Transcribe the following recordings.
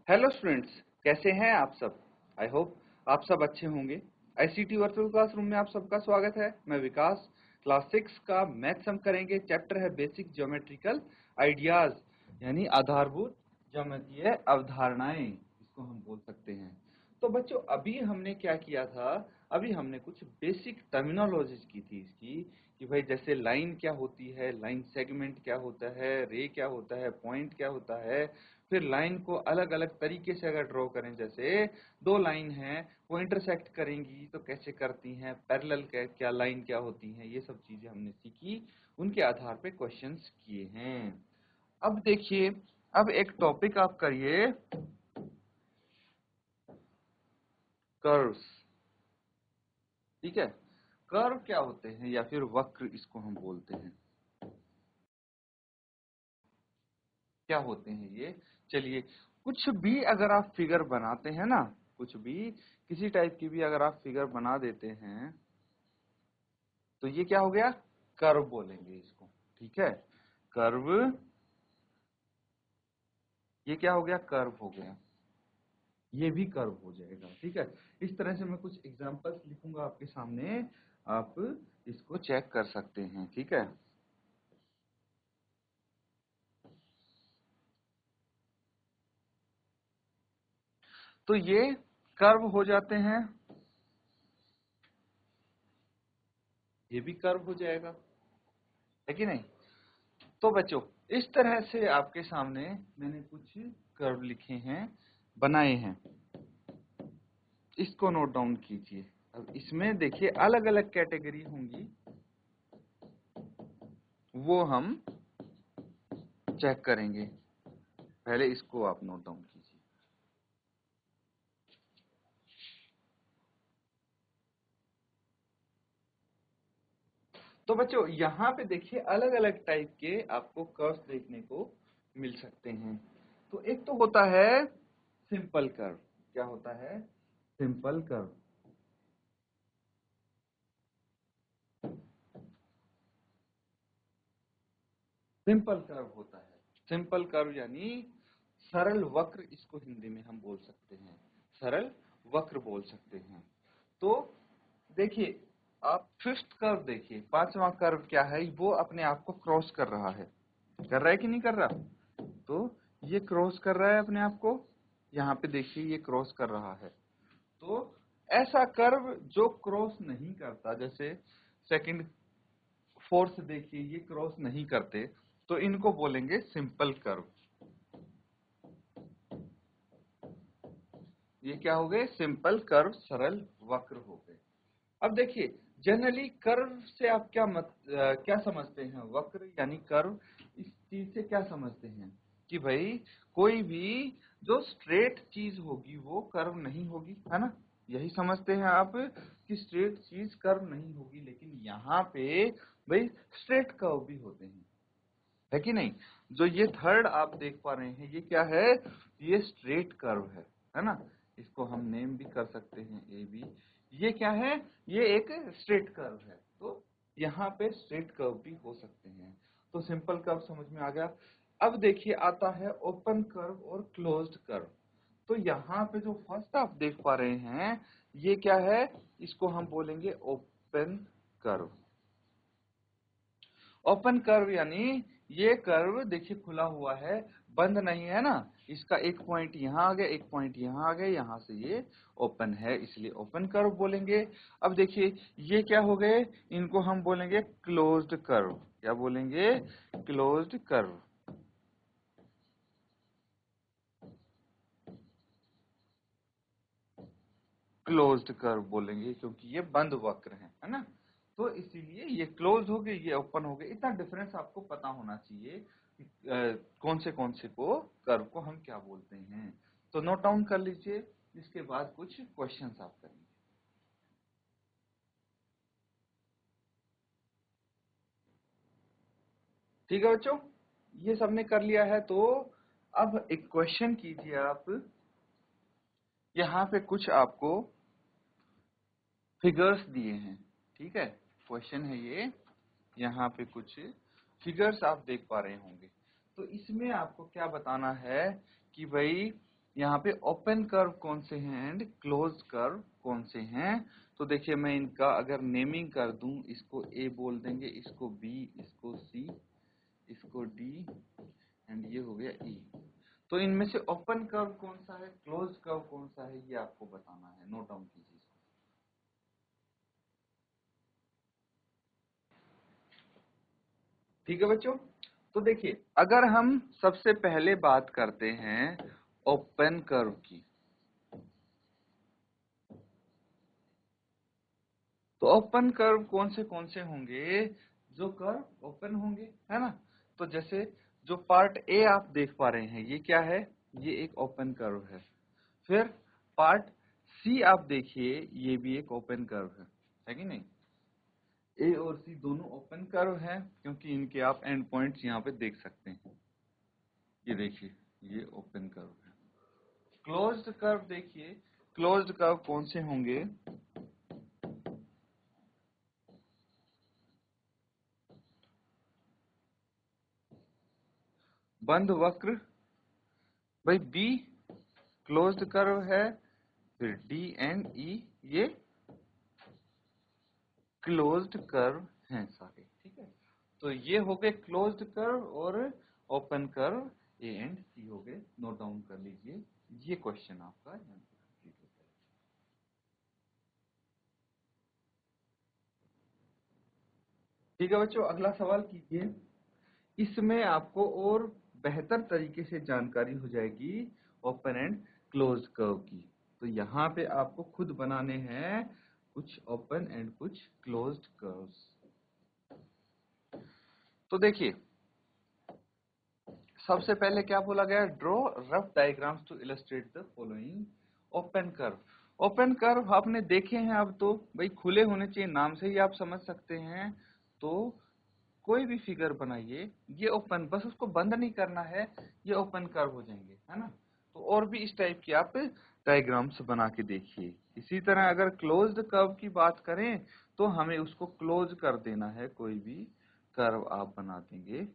Hello students, कैसे हैं आप सब। आई होप आप सब अच्छे होंगे। आईसीटी वर्चुअल क्लासरूम में आप सबका स्वागत है। मैं विकास। क्लास 6 का मैथ्स हम करेंगे। चैप्टर है बेसिक ज्योमेट्रिकल आइडियाज, यानी आधारभूत ज्यामितीय अवधारणाएं, इसको हम बोल सकते हैं। तो बच्चों, अभी हमने क्या किया था, अभी हमने कुछ बेसिक टर्मिनोलॉजीज की थी इसकी, कि भाई जैसे लाइन क्या होती है, लाइन सेगमेंट क्या होता है, रे क्या होता है, पॉइंट क्या होता है। फिर लाइन को अलग अलग तरीके से अगर ड्रॉ करें, जैसे दो लाइन हैं वो इंटरसेक्ट करेंगी तो कैसे करती हैं, पैरेलल क्या लाइन क्या होती हैं, ये सब चीजें हमने सीखी। उनके आधार पे क्वेश्चंस किए हैं। अब देखिए, अब एक टॉपिक आप करिए, कर्व्स। ठीक है, कर्व क्या होते हैं या फिर वक्र इसको हम बोलते हैं, क्या होते हैं ये। चलिए, कुछ भी अगर आप फिगर बनाते हैं ना, कुछ भी किसी टाइप की भी अगर आप फिगर बना देते हैं तो ये क्या हो गया, कर्व बोलेंगे इसको। ठीक है, कर्व, ये क्या हो गया, कर्व हो गया। ये भी कर्व हो जाएगा। ठीक है, इस तरह से मैं कुछ एग्जांपल्स लिखूंगा आपके सामने, आप इसको चेक कर सकते हैं। ठीक है, तो ये कर्व हो जाते हैं, ये भी कर्व हो जाएगा, है कि नहीं। तो बच्चों, इस तरह से आपके सामने मैंने कुछ कर्व लिखे हैं, बनाए हैं, इसको नोट डाउन कीजिए। अब इसमें देखिए अलग अलग कैटेगरी होंगी, वो हम चेक करेंगे। पहले इसको आप नोट डाउन कीजिए। तो बच्चों, यहाँ पे देखिए अलग अलग टाइप के आपको कर्व्स देखने को मिल सकते हैं। तो एक तो होता है सिंपल कर्व। क्या होता है, सिंपल कर्व। सिंपल कर्व होता है, सिंपल कर्व यानी सरल वक्र, इसको हिंदी में हम बोल सकते हैं, सरल वक्र बोल सकते हैं। तो देखिए, आप फिफ्थ कर्व देखिए, पांचवा कर्व क्या है, वो अपने आप को क्रॉस कर रहा है, कर रहा है कि नहीं कर रहा। तो ये क्रॉस कर रहा है अपने आप को, यहाँ पे देखिए ये क्रॉस कर रहा है। तो ऐसा कर्व जो क्रॉस नहीं करता, जैसे सेकंड फोर्थ देखिए ये क्रॉस नहीं करते, तो इनको बोलेंगे सिंपल कर्व। ये क्या हो गए, सिंपल कर्व, सरल वक्र हो गए। अब देखिए, जनरली कर्व से आप क्या समझते हैं, वक्र यानी कर्व, इस चीज से क्या समझते हैं कि भाई कोई भी जो स्ट्रेट चीज होगी वो कर्व नहीं होगी, है ना। यही समझते हैं आप कि स्ट्रेट चीज कर्व नहीं होगी, लेकिन यहाँ पे भाई स्ट्रेट कर्व भी होते हैं, है कि नहीं। जो ये थर्ड आप देख पा रहे हैं, ये क्या है, ये स्ट्रेट कर्व है ना। इसको हम नेम भी कर सकते हैं ए बी। ये क्या है, ये एक स्ट्रेट कर्व है। तो यहाँ पे स्ट्रेट कर्व भी हो सकते हैं। तो सिंपल कर्व समझ में आ गया। अब देखिए आता है ओपन कर्व और क्लोज्ड कर्व। तो यहाँ पे जो फर्स्ट आप देख पा रहे हैं, ये क्या है, इसको हम बोलेंगे ओपन कर्व। ओपन कर्व यानी ये कर्व देखिए खुला हुआ है, बंद नहीं है ना। इसका एक पॉइंट यहाँ आ गया, एक पॉइंट यहाँ आ गया, यहाँ से ये ओपन है, इसलिए ओपन कर्व बोलेंगे। अब देखिए ये क्या हो गए, इनको हम बोलेंगे क्लोज्ड कर्व। क्या बोलेंगे, क्लोज्ड कर्व। क्लोज्ड कर्व बोलेंगे क्योंकि ये बंद वक्र है ना। तो इसीलिए ये क्लोज हो गए, ये ओपन हो गए। इतना डिफरेंस आपको पता होना चाहिए कि कौन से को कर्व को हम क्या बोलते हैं। तो नोट डाउन कर लीजिए, इसके बाद कुछ क्वेश्चंस आप करेंगे। ठीक है बच्चों, ये सबने कर लिया है। तो अब एक क्वेश्चन कीजिए आप। यहाँ पे कुछ आपको फिगर्स दिए हैं, ठीक है, क्वेश्चन है ये। यहाँ पे कुछ फिगर्स आप देख पा रहे होंगे। तो इसमें आपको क्या बताना है कि भाई यहाँ पे ओपन कर्व कौन से हैं एंड क्लोज कर्व कौन से हैं। तो देखिए मैं इनका अगर नेमिंग कर दूं, इसको ए बोल देंगे, इसको बी, इसको सी, इसको डी एंड ये हो गया ई। तो इनमें से ओपन कर्व कौन सा है, क्लोज कर्व कौन सा है, ये आपको बताना है। नोट डाउन कीजिए। ठीक है बच्चों, तो देखिए अगर हम सबसे पहले बात करते हैं ओपन कर्व की, तो ओपन कर्व कौन से होंगे, जो कर्व ओपन होंगे, है ना। तो जैसे जो पार्ट ए आप देख पा रहे हैं, ये क्या है, ये एक ओपन कर्व है। फिर पार्ट सी आप देखिए, ये भी एक ओपन कर्व है कि नहीं। ए और सी दोनों ओपन कर्व हैं, क्योंकि इनके आप एंड पॉइंट्स यहाँ पे देख सकते हैं। ये देखिए, ये ओपन कर्व है। क्लोज्ड कर्व देखिए, क्लोज्ड कर्व कौन से होंगे, बंद वक्र, भाई बी क्लोज्ड कर्व है, फिर डी एंड ई ये क्लोज्ड कर्व हैं सारे। ठीक है, तो ये हो गए क्लोज्ड कर्व और ओपन कर्व ए एंड सी हो गए। नोट डाउन कर लीजिए, ये क्वेश्चन आपका यहाँ पे कंप्लीट होता है। ठीक है बच्चों, अगला सवाल कीजिए। इसमें आपको और बेहतर तरीके से जानकारी हो जाएगी ओपन एंड क्लोज कर्व की। तो यहाँ पे आपको खुद बनाने हैं कुछ ओपन एंड कुछ क्लोज्ड कर्व्स। तो देखिए सबसे पहले क्या बोला गया, draw rough diagrams to illustrate the following open curve. Open curve आपने देखे हैं, अब तो भाई खुले होने चाहिए, नाम से ही आप समझ सकते हैं। तो कोई भी फिगर बनाइए, ये ओपन, बस उसको बंद नहीं करना है, ये ओपन कर्व हो जाएंगे, है ना। तो और भी इस टाइप की आप डायग्राम्स बना के देखिए। इसी तरह अगर क्लोज्ड कर्व की बात करें, तो हमें उसको क्लोज कर देना है। कोई भी कर्व आप बना देंगे,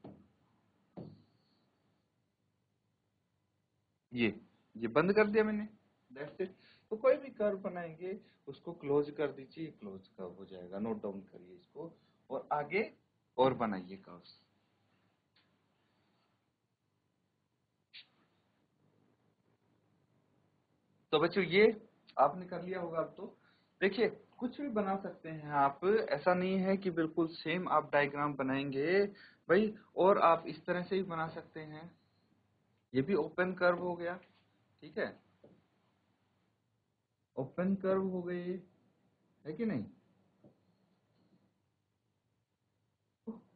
ये बंद कर दिया मैंने, दैट्स इट। तो कोई भी कर्व बनाएंगे, उसको क्लोज कर दीजिए, क्लोज कर्व हो जाएगा। नोट डाउन करिए इसको और आगे और बनाइए कर्व्स। तो बच्चों ये आपने कर लिया होगा। अब तो देखिए कुछ भी बना सकते हैं आप, ऐसा नहीं है कि बिल्कुल सेम आप डायग्राम बनाएंगे भाई। और आप इस तरह से ही बना सकते हैं, ये भी ओपन कर्व हो गया। ठीक है, ओपन कर्व हो गए, है कि नहीं।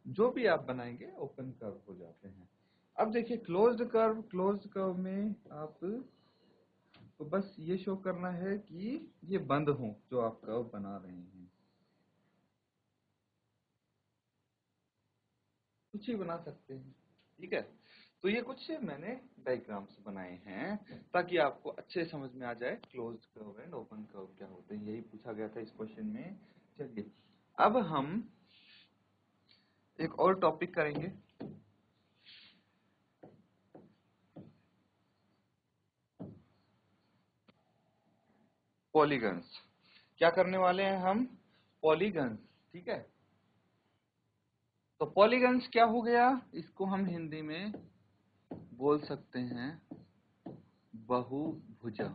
जो भी आप बनाएंगे ओपन कर्व हो जाते हैं। अब देखिए क्लोज्ड कर्व, क्लोज्ड कर्व में आप तो बस ये शो करना है कि ये बंद हो जो आप कर्व बना रहे हैं। कुछ ही बना सकते हैं, ठीक है। तो ये कुछ मैंने डायग्राम्स बनाए हैं ताकि आपको अच्छे समझ में आ जाए closed curve and open curve क्या होते हैं। यही पूछा गया था इस क्वेश्चन में। चलिए अब हम एक और टॉपिक करेंगे, पॉलीगन्स। क्या करने वाले हैं हम, पॉलीगन्स। ठीक है, तो पॉलीगन्स क्या हो गया, इसको हम हिंदी में बोल सकते हैं बहुभुजा।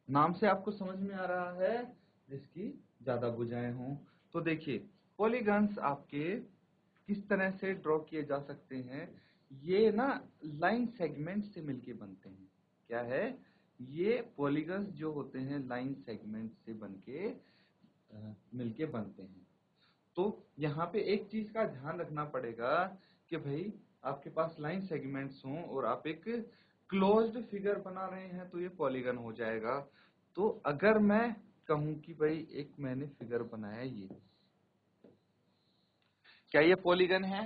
नाम से आपको समझ में आ रहा है, जिसकी ज्यादा भुजाएं हों। तो देखिए पॉलीगन्स आपके किस तरह से ड्रॉ किए जा सकते हैं। ये ना लाइन सेगमेंट से मिलके बनते हैं। क्या है, ये पॉलीगन्स जो होते हैं लाइन सेगमेंट से बनके मिलके बनते हैं। तो यहाँ पे एक चीज का ध्यान रखना पड़ेगा कि भाई आपके पास लाइन सेगमेंट्स हों और आप एक क्लोज्ड फिगर बना रहे हैं, तो ये पॉलीगन हो जाएगा। तो अगर मैं कहूं कि भाई एक मैंने फिगर बनाया, ये क्या ये पॉलीगन है,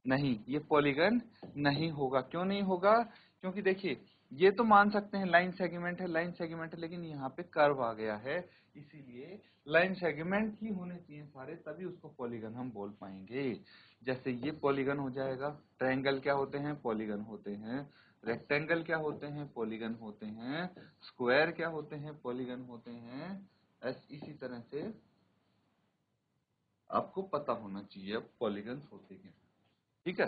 नहीं, ये पॉलीगन नहीं होगा। क्यों नहीं होगा, क्योंकि देखिए ये तो मान सकते हैं लाइन सेगमेंट है, लाइन सेगमेंट है, लेकिन यहाँ पे कर्व आ गया है, इसीलिए लाइन सेगमेंट ही होने चाहिए सारे, तभी उसको पॉलीगन हम बोल पाएंगे। जैसे ये पॉलीगन हो जाएगा। ट्रायंगल क्या होते हैं? पॉलीगन होते हैं। रेक्टेंगल क्या होते हैं? पॉलीगन होते हैं। स्क्वायर क्या होते हैं? पॉलीगन होते हैं। इसी तरह से आपको पता होना चाहिए अब पॉलीगन होते हैं। ठीक है,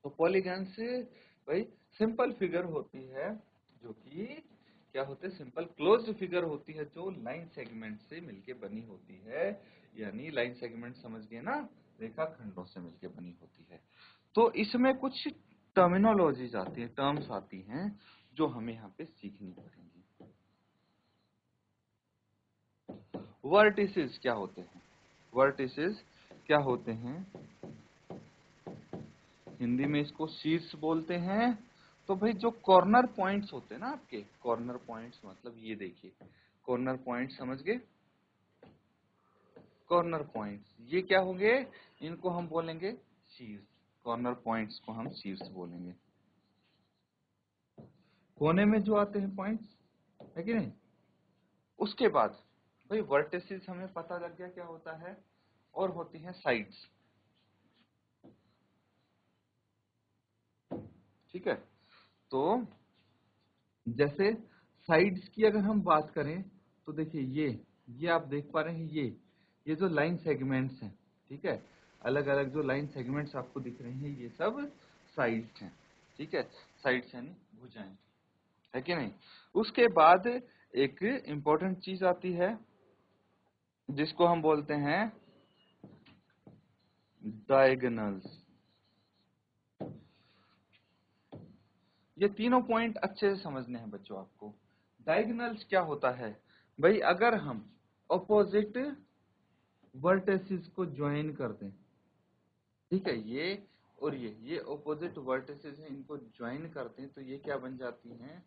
तो पॉलीगन से भाई सिंपल फिगर होती है, जो कि क्या होते हैं? सिंपल क्लोज्ड फिगर होती है, जो लाइन सेगमेंट से मिलके बनी होती है। यानी लाइन सेगमेंट समझ गए ना, रेखाखंडों से मिलके बनी होती है। तो इसमें कुछ टर्मिनोलॉजीज आती है, टर्म्स आती हैं, जो हमें यहाँ पे सीखनी पड़ेंगी। वर्टिसेस क्या होते हैं? वर्टिसेस क्या होते हैं? हिंदी में इसको शीर्ष बोलते हैं। तो भाई जो कॉर्नर पॉइंट्स होते हैं ना आपके, कॉर्नर पॉइंट्स मतलब ये देखिए, कॉर्नर पॉइंट्स समझ गए? कॉर्नर पॉइंट्स ये क्या होंगे? इनको हम बोलेंगे शीर्ष। कॉर्नर पॉइंट्स को हम शीर्ष बोलेंगे। कोने में जो आते हैं पॉइंट्स, है कि नहीं? उसके बाद भाई वर्टिसेस हमें पता लग गया क्या होता है, और होती हैं साइड्स। ठीक है, तो जैसे साइड्स की अगर हम बात करें, तो देखिए ये आप देख पा रहे हैं, ये जो लाइन सेगमेंट्स हैं, ठीक है, अलग अलग जो लाइन सेगमेंट्स आपको दिख रहे हैं, ये सब साइड्स हैं। ठीक है, साइड्स यानी भुजाएं, है कि नहीं? उसके बाद एक इम्पोर्टेंट चीज आती है, जिसको हम बोलते हैं डायगोनल्स। ये तीनों पॉइंट अच्छे से समझने हैं बच्चों आपको। डायगोनल्स क्या होता है? भाई अगर हम ऑपोजिट वर्टेसिस को ज्वाइन कर दें, ठीक है, ये और ये ऑपोजिट वर्टेसिस हैं, इनको ज्वाइन करते हैं, तो ये क्या बन जाती हैं?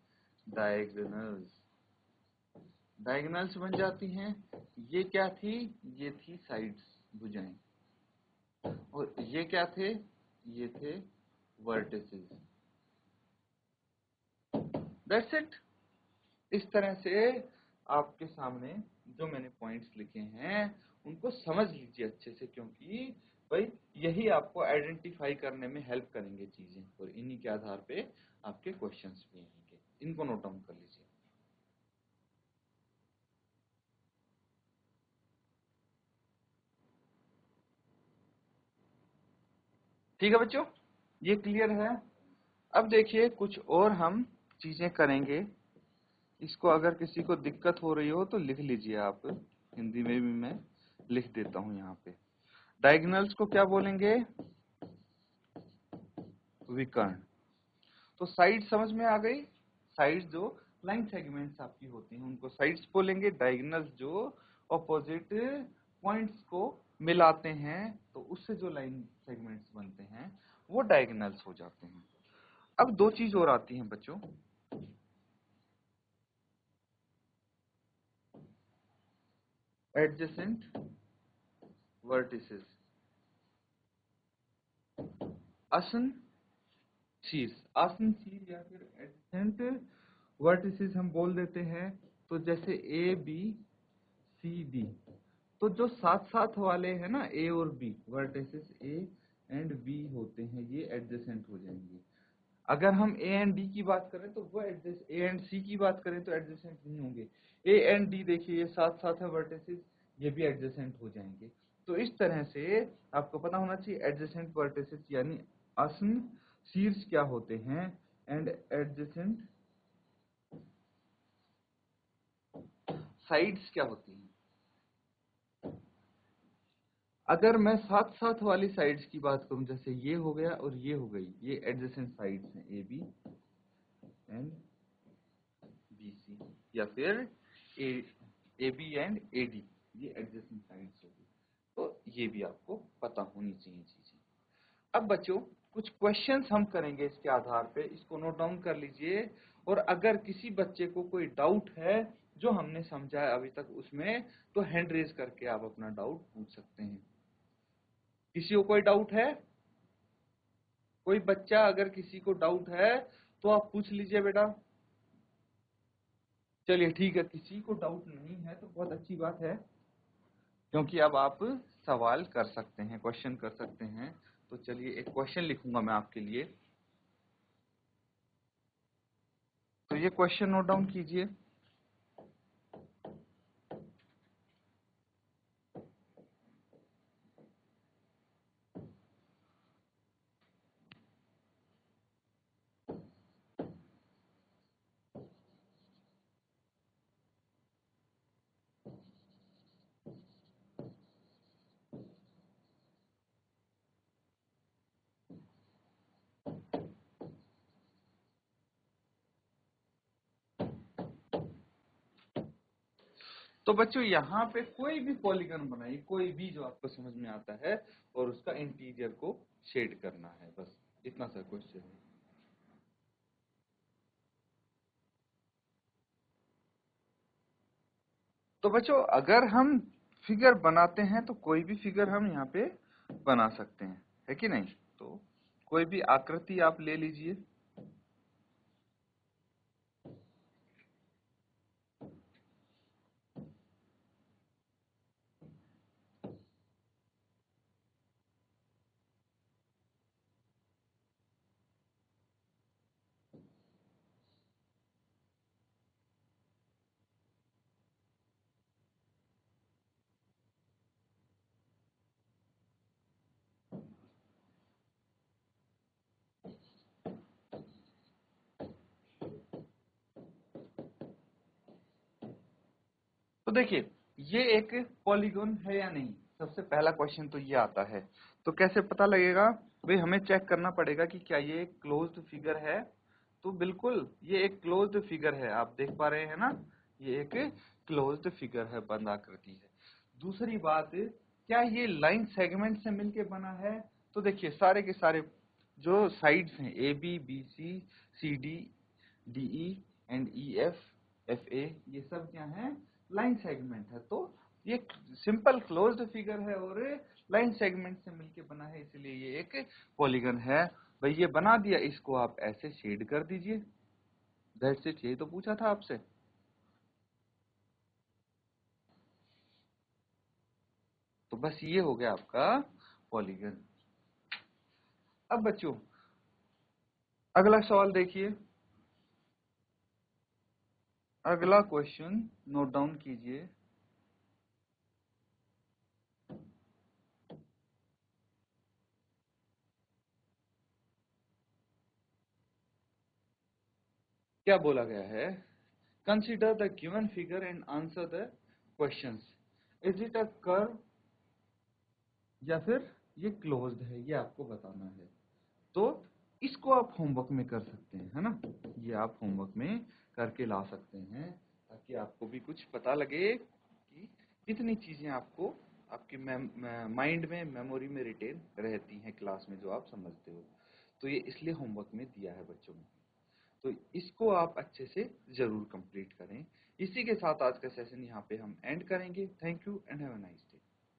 डायगोनल्स। डायगोनल्स बन जाती हैं। ये क्या थी? ये थी साइड्स, भुजाएं। और ये क्या थे? ये थे वर्टेसिस। That's it. इस तरह से आपके सामने जो मैंने पॉइंट्स लिखे हैं, उनको समझ लीजिए अच्छे से, क्योंकि भाई यही आपको आइडेंटिफाई करने में हेल्प करेंगे चीजें, और इन्हीं के आधार पे आपके क्वेश्चंस भी आएंगे। इनको नोट डाउन कर लीजिए। ठीक है बच्चों, ये क्लियर है? अब देखिए कुछ और हम चीजें करेंगे। इसको अगर किसी को दिक्कत हो रही हो तो लिख लीजिए आप, हिंदी में भी मैं लिख देता हूं यहाँ पे। डायगोनल्स को क्या बोलेंगे? विकर्ण। तो साइड समझ में आ गई? साइड जो लाइन सेगमेंट्स आपकी होती हैं, उनको साइड्स बोलेंगे। डायगोनल्स जो ऑपोजिट पॉइंट्स को मिलाते हैं, तो उससे जो लाइन सेगमेंट्स बनते हैं, वो डायगोनल्स हो जाते हैं। अब दो चीज और आती हैं बच्चों, एडजेसेंट वर्टिसेस, आसन शीर्ष। आसन शीर्ष या फिर एडजेसेंट वर्टिसेस हम बोल देते हैं। तो जैसे ए बी सी डी, तो जो साथ साथ वाले हैं ना, ए और B, vertices A and B होते हैं, ये एडजेसेंट हो जाएंगे। अगर हम ए एंड डी की बात करें तो वो एडजेसेंट, ए एंड सी की बात करें तो एडजेसेंट नहीं होंगे। ए एंड डी देखिए, ये साथ साथ है वर्टिसेस, ये भी एडजेसेंट हो जाएंगे। तो इस तरह से आपको पता होना चाहिए एडजेसेंट वर्टिसेस यानी आसन शीर्ष क्या होते हैं, एंड एडजेसेंट साइड्स क्या होती हैं। अगर मैं साथ साथ वाली साइड्स की बात करूं, जैसे ये हो गया और ये हो गई, ये एडजेसेंट साइड्स हैं, A B and B C, या फिर A B and A D, ये एडजेसेंट साइड्स होगी। तो ये भी आपको पता होनी चाहिए चीजें। अब बच्चों कुछ क्वेश्चंस हम करेंगे इसके आधार पे, इसको नोट डाउन कर लीजिए। और अगर किसी बच्चे को कोई डाउट है जो हमने समझा है अभी तक उसमें, तो हैंड रेज करके आप अपना डाउट पूछ सकते हैं। किसी को कोई डाउट है? कोई बच्चा अगर किसी को डाउट है तो आप पूछ लीजिए बेटा। चलिए ठीक है, किसी को डाउट नहीं है तो बहुत अच्छी बात है, क्योंकि अब आप सवाल कर सकते हैं, क्वेश्चन कर सकते हैं। तो चलिए एक क्वेश्चन लिखूंगा मैं आपके लिए, तो ये क्वेश्चन नोट डाउन कीजिए। तो बच्चों यहाँ पे कोई भी पॉलीगन बनाइए, कोई भी जो आपको समझ में आता है, और उसका इंटीरियर को शेड करना है, बस इतना सा क्वेश्चन है। तो बच्चों अगर हम फिगर बनाते हैं तो कोई भी फिगर हम यहाँ पे बना सकते हैं, है कि नहीं? तो कोई भी आकृति आप ले लीजिए। तो देखिए ये एक पॉलीगन है या नहीं, सबसे पहला क्वेश्चन तो ये आता है। तो कैसे पता लगेगा भाई? हमें चेक करना पड़ेगा कि क्या ये एक क्लोज्ड फिगर है। तो बिल्कुल ये एक क्लोज्ड फिगर है, आप देख पा रहे हैं ना, ये एक क्लोज्ड फिगर है, बंद आकृति है। दूसरी बात, क्या ये लाइन सेगमेंट से मिलके बना है? तो देखिए सारे के सारे जो साइड्स हैं, A B, B C, C D, D E and E F, F A, ये सब क्या है? लाइन सेगमेंट है। तो ये सिंपल क्लोज्ड फिगर है और लाइन सेगमेंट से मिलके बना है, इसलिए ये एक पॉलीगन है। भाई ये बना दिया, इसको आप ऐसे शेड कर दीजिए, दैट्स इट। यही तो पूछा था आपसे। तो बस ये हो गया आपका पॉलीगन। अब बच्चों अगला सवाल देखिए, अगला क्वेश्चन नोट डाउन कीजिए। क्या बोला गया है? Consider the given figure and answer the questions. Is it a curve या फिर ये क्लोज्ड है, ये आपको बताना है। तो इसको आप होमवर्क में कर सकते हैं, है ना? ये आप होमवर्क में करके ला सकते हैं, ताकि आपको भी कुछ पता लगे कि कितनी चीजें आपको आपके माइंड में, मेमोरी में रिटेन रहती हैं क्लास में, जो आप समझते हो। तो ये इसलिए होमवर्क में दिया है बच्चों में। तो इसको आप अच्छे से जरूर कंप्लीट करें। इसी के साथ आज का सेशन यहाँ पे हम एंड करेंगे। Thank you and have a nice day.